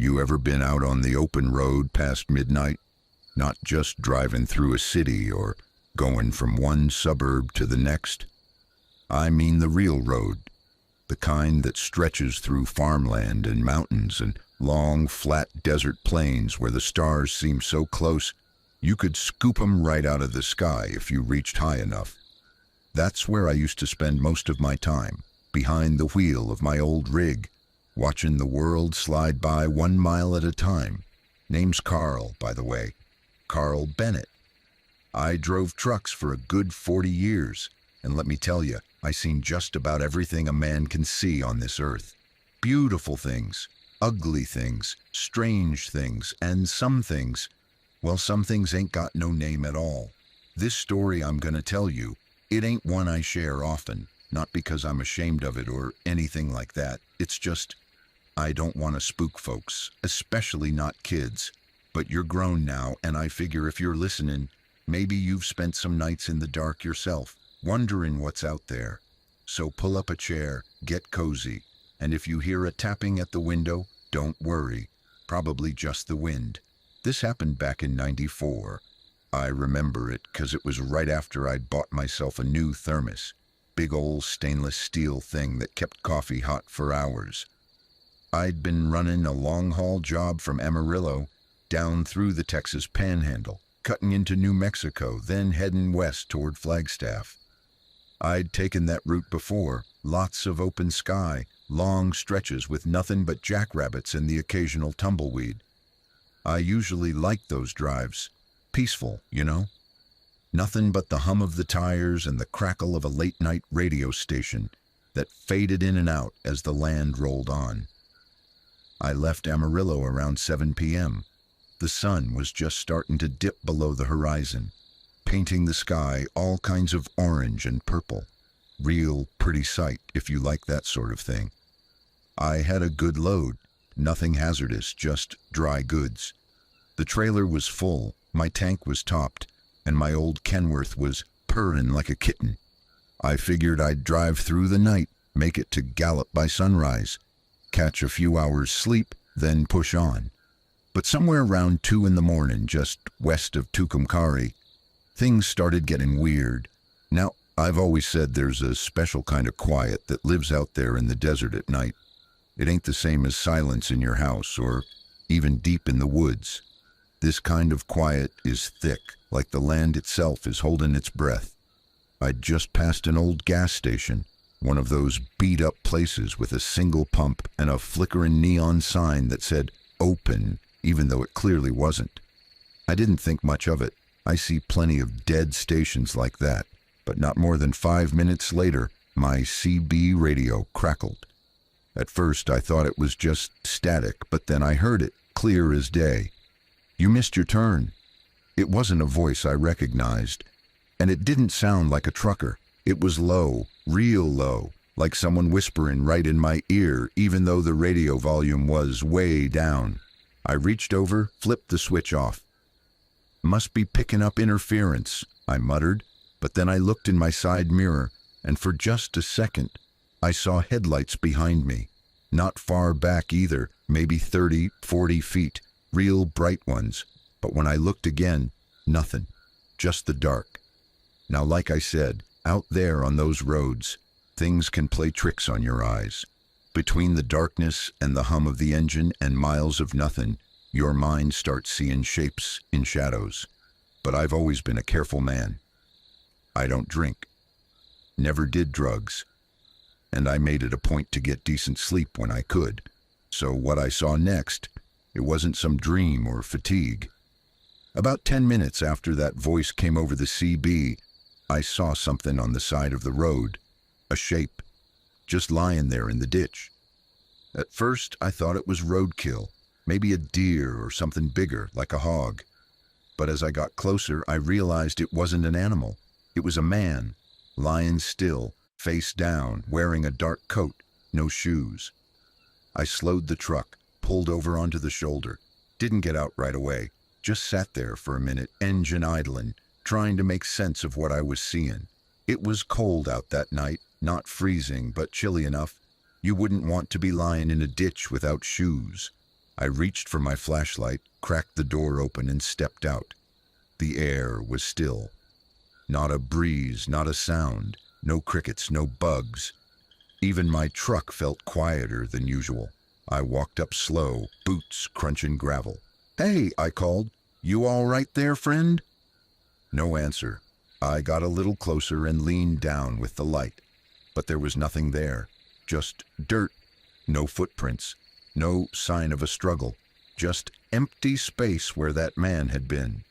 You ever been out on the open road past midnight? Not just driving through a city or going from one suburb to the next. I mean the real road, the kind that stretches through farmland and mountains and long, flat desert plains where the stars seem so close you could scoop 'em right out of the sky if you reached high enough. That's where I used to spend most of my time, behind the wheel of my old rig, watching the world slide by 1 mile at a time. Name's Carl, by the way. Carl Bennett. I drove trucks for a good 40 years, and let me tell you, I seen just about everything a man can see on this earth. Beautiful things, ugly things, strange things, and some things, well, some things ain't got no name at all. This story I'm gonna tell you, it ain't one I share often, not because I'm ashamed of it or anything like that. It's just, I don't want to spook folks, especially not kids. But you're grown now, and I figure if you're listening, maybe you've spent some nights in the dark yourself, wondering what's out there. So pull up a chair, get cozy, and if you hear a tapping at the window, don't worry, probably just the wind. This happened back in '94. I remember it because it was right after I'd bought myself a new thermos, big old stainless steel thing that kept coffee hot for hours. I'd been running a long-haul job from Amarillo down through the Texas Panhandle, cutting into New Mexico, then heading west toward Flagstaff. I'd taken that route before, lots of open sky, long stretches with nothing but jackrabbits and the occasional tumbleweed. I usually liked those drives. Peaceful, you know? Nothing but the hum of the tires and the crackle of a late-night radio station that faded in and out as the land rolled on. I left Amarillo around 7 p.m. The sun was just starting to dip below the horizon, painting the sky all kinds of orange and purple. Real pretty sight if you like that sort of thing. I had a good load, nothing hazardous, just dry goods. The trailer was full, my tank was topped, and my old Kenworth was purring like a kitten. I figured I'd drive through the night, make it to Gallup by sunrise, catch a few hours sleep, then push on. But somewhere around 2 in the morning, just west of Tucumcari, things started getting weird. Now, I've always said there's a special kind of quiet that lives out there in the desert at night. It ain't the same as silence in your house or even deep in the woods. This kind of quiet is thick, like the land itself is holding its breath. I'd just passed an old gas station, one of those beat-up places with a single pump and a flickering neon sign that said open, even though it clearly wasn't. I didn't think much of it. I see plenty of dead stations like that, but not more than 5 minutes later, my CB radio crackled. At first, I thought it was just static, but then I heard it, clear as day. "You missed your turn." It wasn't a voice I recognized, and it didn't sound like a trucker. It was low, real low, like someone whispering right in my ear, even though the radio volume was way down. I reached over, flipped the switch off. "Must be picking up interference," I muttered, but then I looked in my side mirror, and for just a second, I saw headlights behind me. Not far back either, maybe 30, 40 feet, real bright ones. But when I looked again, nothing, just the dark. Now, like I said, out there on those roads, things can play tricks on your eyes. Between the darkness and the hum of the engine and miles of nothing, your mind starts seeing shapes in shadows. But I've always been a careful man. I don't drink, never did drugs, and I made it a point to get decent sleep when I could. So what I saw next, it wasn't some dream or fatigue. About 10 minutes after that voice came over the CB, I saw something on the side of the road, a shape, just lying there in the ditch. At first, I thought it was roadkill, maybe a deer or something bigger, like a hog. But as I got closer, I realized it wasn't an animal. It was a man, lying still, face down, wearing a dark coat, no shoes. I slowed the truck, pulled over onto the shoulder, didn't get out right away, just sat there for a minute, engine idling, trying to make sense of what I was seeing. It was cold out that night, not freezing, but chilly enough. You wouldn't want to be lying in a ditch without shoes. I reached for my flashlight, cracked the door open, and stepped out. The air was still. Not a breeze, not a sound, no crickets, no bugs. Even my truck felt quieter than usual. I walked up slow, boots crunching gravel. "Hey," I called. "You all right there, friend?" No answer. I got a little closer and leaned down with the light. But there was nothing there. Just dirt. No footprints. No sign of a struggle. Just empty space where that man had been.